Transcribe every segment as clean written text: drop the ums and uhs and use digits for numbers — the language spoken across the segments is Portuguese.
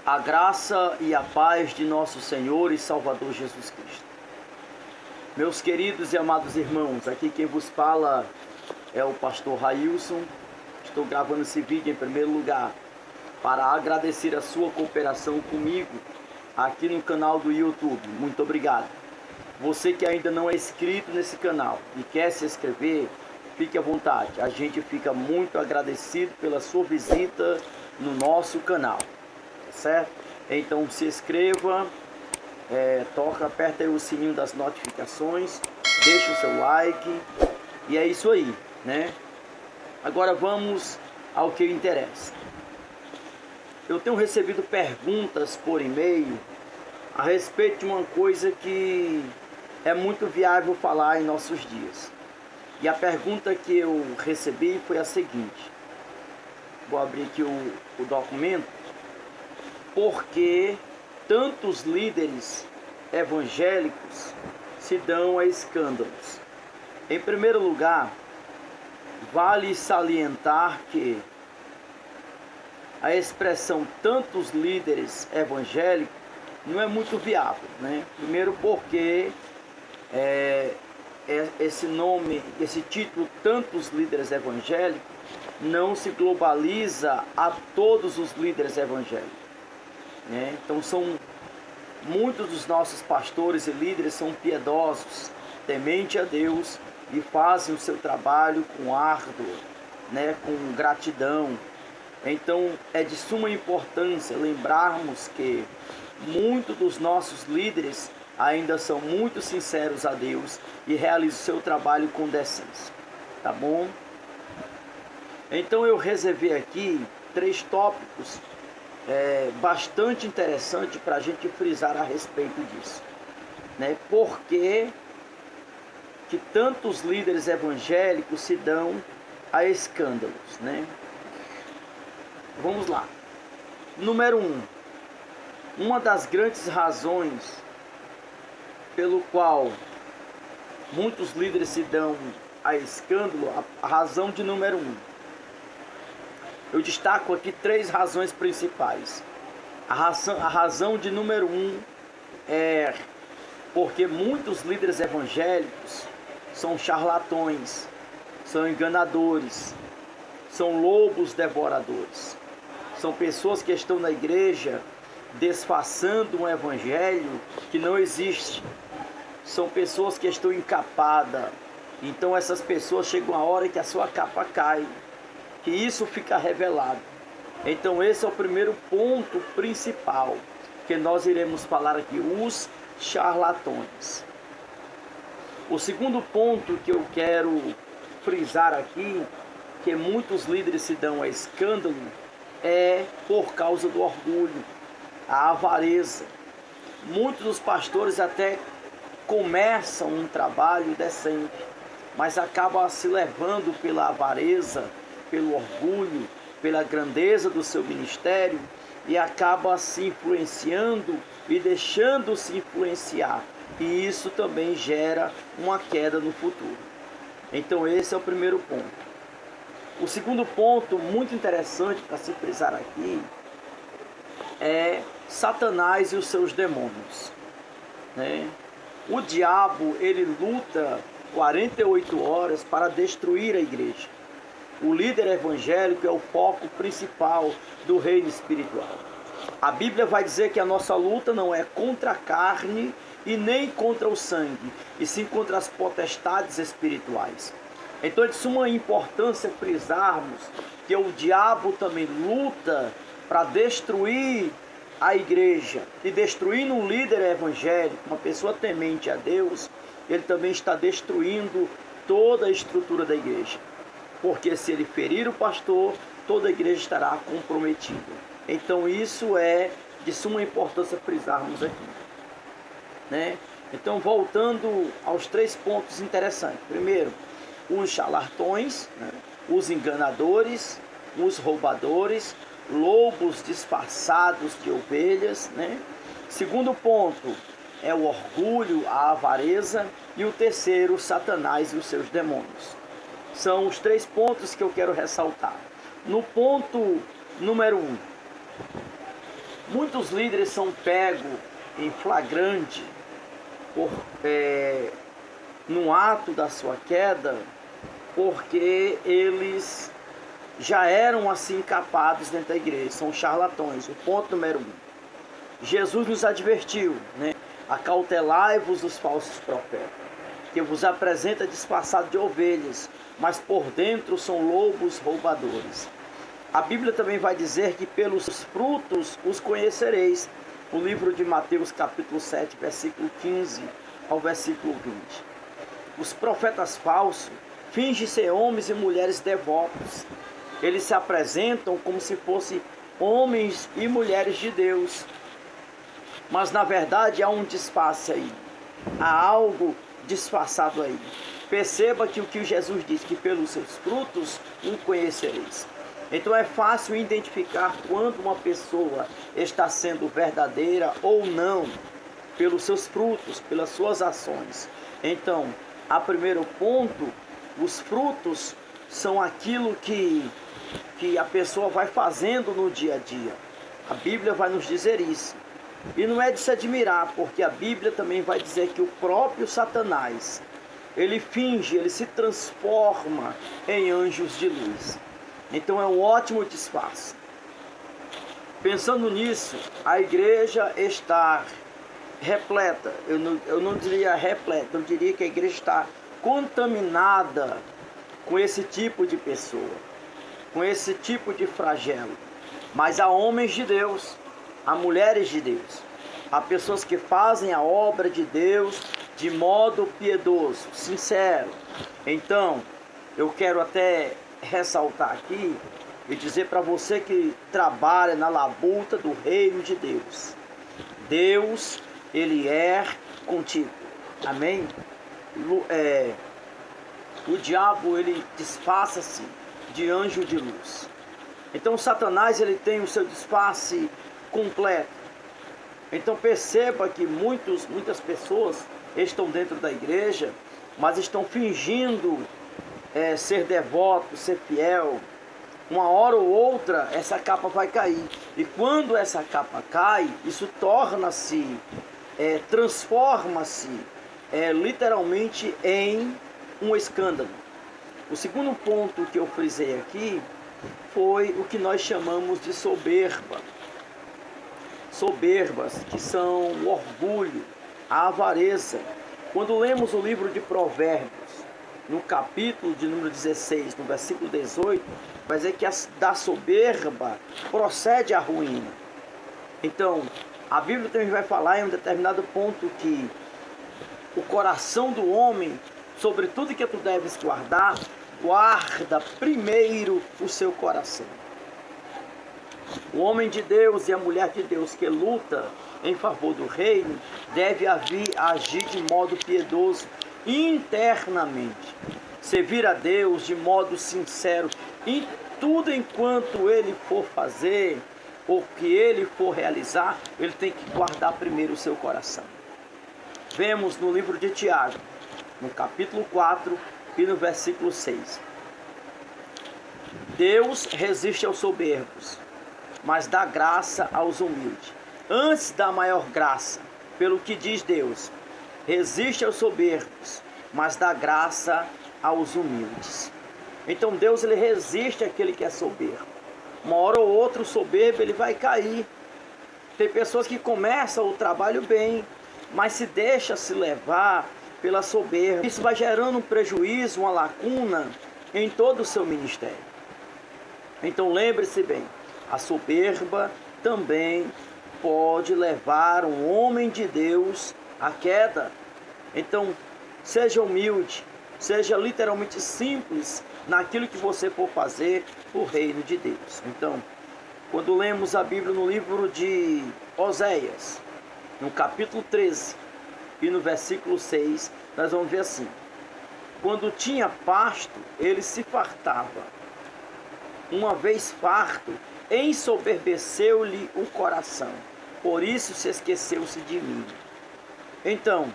A graça e a paz de nosso Senhor e Salvador Jesus Cristo. Meus queridos e amados irmãos, aqui quem vos fala é o pastor Railson. Estou gravando esse vídeo em primeiro lugar para agradecer a sua cooperação comigo aqui no canal do YouTube. Muito obrigado. Você que ainda não é inscrito nesse canal e quer se inscrever, fique à vontade. A gente fica muito agradecido pela sua visita no nosso canal. Certo? Então se inscreva, aperta aí o sininho das notificações, deixa o seu like e é isso aí, né? Agora vamos ao que interessa. Eu tenho recebido perguntas por e-mail a respeito de uma coisa que é muito viável falar em nossos dias. E a pergunta que eu recebi foi a seguinte. Vou abrir aqui o documento. Por que tantos líderes evangélicos se dão a escândalos? Em primeiro lugar, vale salientar que a expressão tantos líderes evangélicos não é muito viável, né? Primeiro porque esse nome, esse título, tantos líderes evangélicos, não se globaliza a todos os líderes evangélicos. Então muitos dos nossos pastores e líderes são piedosos, temente a Deus e fazem o seu trabalho com árduo, com gratidão. Então é de suma importância lembrarmos que muitos dos nossos líderes ainda são muito sinceros a Deus e realizam o seu trabalho com decência, tá bom? Então eu reservei aqui 3 tópicos bastante interessante para a gente frisar a respeito disso, Por que tantos líderes evangélicos se dão a escândalos, Vamos lá. Número 1. Uma das grandes razões pelo qual muitos líderes se dão a escândalo, a razão de número 1. Eu destaco aqui 3 razões principais. A razão de número 1 é porque muitos líderes evangélicos são charlatões, são enganadores, são lobos devoradores. São pessoas que estão na igreja disfarçando um evangelho que não existe. São pessoas que estão encapadas. Então essas pessoas chegam a hora que a sua capa cai, que isso fica revelado. Então esse é o primeiro ponto principal que nós iremos falar aqui, os charlatões. O segundo ponto que eu quero frisar aqui, que muitos líderes se dão a escândalo, é por causa do orgulho, a avareza. Muitos dos pastores até começam um trabalho decente, mas acabam se levando pela avareza, pelo orgulho, pela grandeza do seu ministério e acaba se influenciando e deixando-se influenciar. E isso também gera uma queda no futuro. Então esse é o primeiro ponto. O segundo ponto, muito interessante para se frisar aqui, é Satanás e os seus demônios. O diabo, ele luta 48 horas para destruir a igreja. O líder evangélico é o foco principal do reino espiritual. A Bíblia vai dizer que a nossa luta não é contra a carne e nem contra o sangue, e sim contra as potestades espirituais. Então é de suma importância frisarmos que o diabo também luta para destruir a igreja. E destruindo um líder evangélico, uma pessoa temente a Deus, ele também está destruindo toda a estrutura da igreja. Porque se ele ferir o pastor, toda a igreja estará comprometida. Então isso é de suma importância frisarmos aqui. Então voltando aos 3 pontos interessantes. Primeiro, os charlatões, os enganadores, os roubadores, lobos disfarçados de ovelhas. Segundo ponto é o orgulho, a avareza. E o terceiro, Satanás e os seus demônios. São os 3 pontos que eu quero ressaltar. No ponto número 1, Muitos líderes são pegos em flagrante por, no ato da sua queda, porque eles já eram assim capados dentro da igreja, são charlatões. O ponto número 1. Jesus nos advertiu, né? Acautelai-vos dos falsos profetas, que vos apresenta disfarçado de ovelhas, mas por dentro são lobos roubadores. A Bíblia também vai dizer que pelos frutos os conhecereis. O livro de Mateus capítulo 7, versículo 15 ao versículo 20. Os profetas falsos fingem ser homens e mulheres devotos. Eles se apresentam como se fossem homens e mulheres de Deus. Mas na verdade há um disfarce aí. Há algo disfarçado aí. Perceba que o que Jesus diz, que pelos seus frutos o conhecereis. Então é fácil identificar quando uma pessoa está sendo verdadeira ou não, pelos seus frutos, pelas suas ações. Então, a primeiro ponto, os frutos são aquilo que a pessoa vai fazendo no dia a dia. A Bíblia vai nos dizer isso. E não é de se admirar, porque a Bíblia também vai dizer que o próprio Satanás, ele finge, ele se transforma em anjos de luz. Então é um ótimo disfarce. Pensando nisso, a igreja está repleta, eu não diria repleta, eu diria que a igreja está contaminada com esse tipo de pessoa, com esse tipo de flagelo. Mas há homens de Deus, há mulheres de Deus, há pessoas que fazem a obra de Deus de modo piedoso, sincero. Então, eu quero até ressaltar aqui e dizer para você que trabalha na labuta do reino de Deus: Deus, Ele é contigo. Amém? O diabo, ele disfarça-se de anjo de luz. Então Satanás, ele tem o seu disfarce completo. Então perceba que muitas pessoas estão dentro da igreja, mas estão fingindo ser devoto, ser fiel. Uma hora ou outra essa capa vai cair. E quando essa capa cai, isso torna-se, transforma-se literalmente em um escândalo. O segundo ponto que eu frisei aqui foi o que nós chamamos de soberba. Soberbas, que são o orgulho, a avareza. Quando lemos o livro de Provérbios, no capítulo de número 16, no versículo 18, vai dizer que da soberba procede a ruína. Então, a Bíblia também vai falar em um determinado ponto que o coração do homem, sobre tudo que tu deves guardar, guarda primeiro o seu coração. O homem de Deus e a mulher de Deus que luta em favor do reino deve agir de modo piedoso internamente, servir a Deus de modo sincero em tudo enquanto ele for fazer ou que ele for realizar, ele tem que guardar primeiro o seu coração. Vemos no livro de Tiago, no capítulo 4 e no versículo 6. Deus resiste aos soberbos, mas dá graça aos humildes. Antes da maior graça, pelo que diz Deus, resiste aos soberbos, mas dá graça aos humildes. Então Deus, ele resiste àquele que é soberbo. Uma hora ou outra o soberbo, ele vai cair. Tem pessoas que começam o trabalho bem, mas se deixa se levar pela soberba. Isso vai gerando um prejuízo, uma lacuna em todo o seu ministério. Então lembre-se bem, a soberba também pode levar um homem de Deus à queda. Então, seja humilde, seja literalmente simples naquilo que você for fazer o reino de Deus. Então, quando lemos a Bíblia no livro de Oséias, no capítulo 13 e no versículo 6, nós vamos ver assim: quando tinha pasto, ele se fartava. Uma vez farto, ensoberbeceu-lhe o coração, por isso se esqueceu-se de mim. Então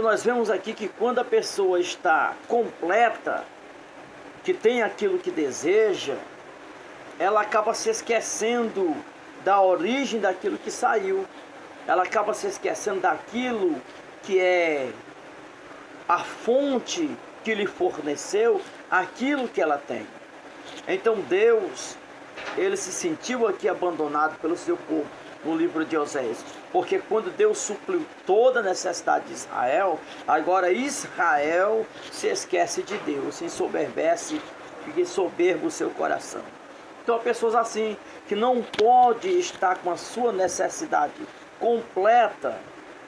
nós vemos aqui que quando a pessoa está completa, que tem aquilo que deseja, ela acaba se esquecendo da origem daquilo que saiu. Ela acaba se esquecendo daquilo que é a fonte que lhe forneceu aquilo que ela tem. Então Deus, ele se sentiu aqui abandonado pelo seu povo no livro de Oséias, porque quando Deus supriu toda a necessidade de Israel, agora Israel se esquece de Deus, se ensoberbece, fica soberbo o seu coração. Então há pessoas assim, que não pode estar com a sua necessidade completa,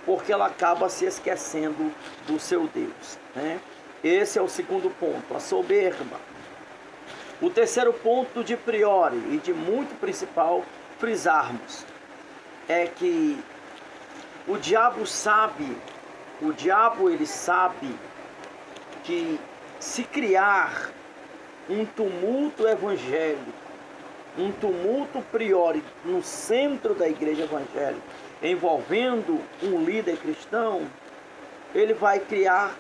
porque ela acaba se esquecendo do seu Deus, né? Esse é o segundo ponto, a soberba. O terceiro ponto de priori e de muito principal frisarmos é que o diabo ele sabe que se criar um tumulto evangélico, um tumulto priori no centro da igreja evangélica, envolvendo um líder cristão, ele vai criar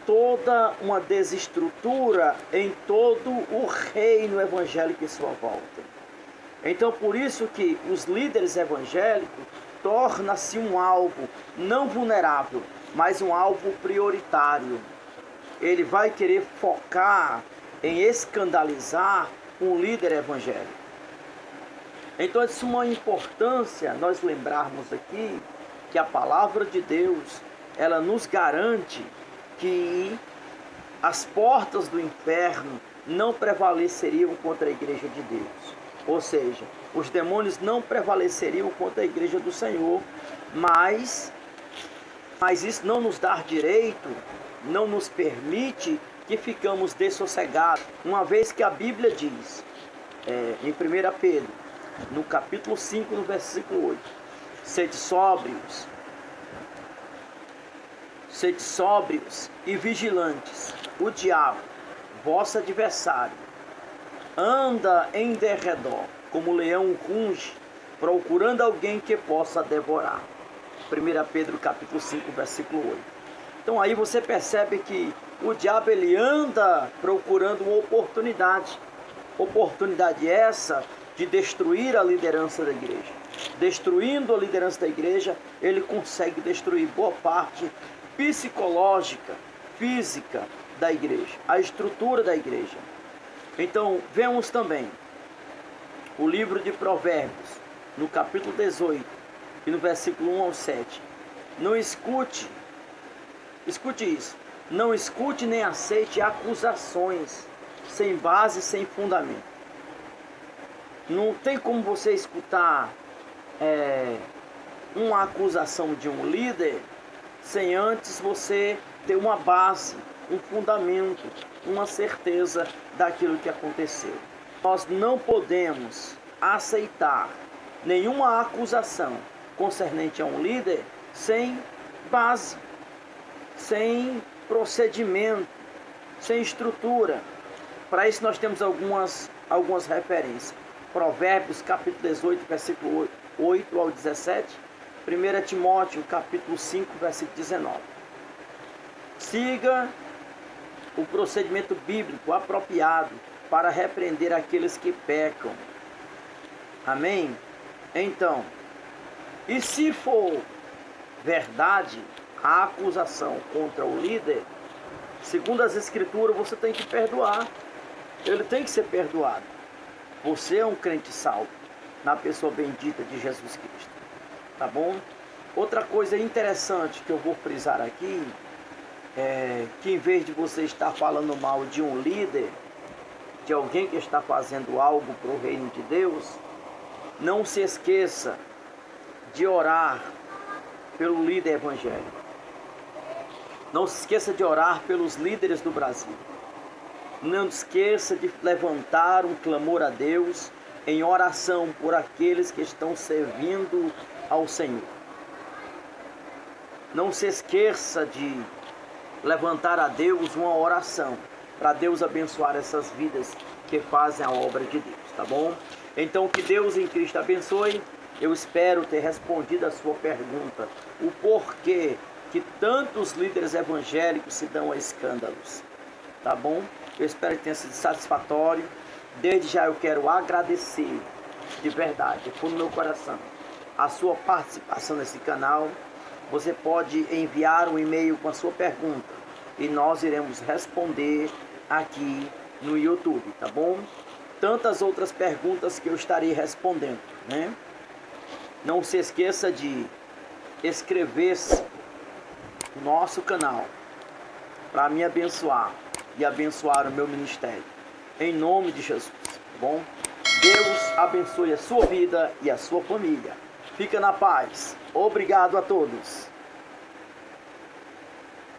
toda uma desestrutura em todo o reino evangélico em sua volta. Então, por isso que os líderes evangélicos tornam-se um alvo não vulnerável, mas um alvo prioritário. Ele vai querer focar em escandalizar um líder evangélico. Então, é de suma importância nós lembrarmos aqui que a palavra de Deus, ela nos garante que as portas do inferno não prevaleceriam contra a igreja de Deus. Ou seja, os demônios não prevaleceriam contra a igreja do Senhor, mas isso não nos dá direito, não nos permite que ficamos dessossegados, uma vez que a Bíblia diz, em 1 Pedro, no capítulo 5, no versículo 8, sede sóbrios e vigilantes, o diabo, vosso adversário, anda em derredor, como leão ruge, procurando alguém que possa devorar. 1 Pedro capítulo 5, versículo 8. Então aí você percebe que o diabo ele anda procurando uma oportunidade. Oportunidade essa de destruir a liderança da igreja. Destruindo a liderança da igreja, ele consegue destruir boa parte psicológica, física da igreja, a estrutura da igreja. Então, vemos também o livro de Provérbios, no capítulo 18, e no versículo 1 ao 7. Não escute isso, não escute nem aceite acusações sem base, sem fundamento. Não tem como você escutar uma acusação de um líder sem antes você ter uma base, um fundamento, uma certeza daquilo que aconteceu. Nós não podemos aceitar nenhuma acusação concernente a um líder sem base, sem procedimento, sem estrutura. Para isso nós temos algumas referências. Provérbios capítulo 18, versículo 8 ao 17. 1 Timóteo capítulo 5, versículo 19. Siga o procedimento bíblico apropriado para repreender aqueles que pecam. Amém? Então, e se for verdade a acusação contra o líder, segundo as escrituras, você tem que perdoar. Ele tem que ser perdoado. Você é um crente salvo na pessoa bendita de Jesus Cristo. Tá bom? Outra coisa interessante que eu vou frisar aqui é que em vez de você estar falando mal de um líder, de alguém que está fazendo algo para o reino de Deus, não se esqueça de orar pelo líder evangélico. Não se esqueça de orar pelos líderes do Brasil. Não esqueça de levantar um clamor a Deus em oração por aqueles que estão servindo ao Senhor. Não se esqueça de levantar a Deus uma oração para Deus abençoar essas vidas que fazem a obra de Deus, tá bom? Então que Deus em Cristo abençoe. Eu espero ter respondido a sua pergunta, o porquê que tantos líderes evangélicos se dão a escândalos, tá bom? Eu espero que tenha sido satisfatório Desde já eu quero agradecer, de verdade, do fundo do meu coração, a sua participação nesse canal. Você pode enviar um e-mail com a sua pergunta e nós iremos responder aqui no YouTube, tá bom? Tantas outras perguntas que eu estarei respondendo, né? Não se esqueça de inscrever-se no nosso canal para me abençoar e abençoar o meu ministério. Em nome de Jesus, tá bom? Deus abençoe a sua vida e a sua família. Fica na paz. Obrigado a todos.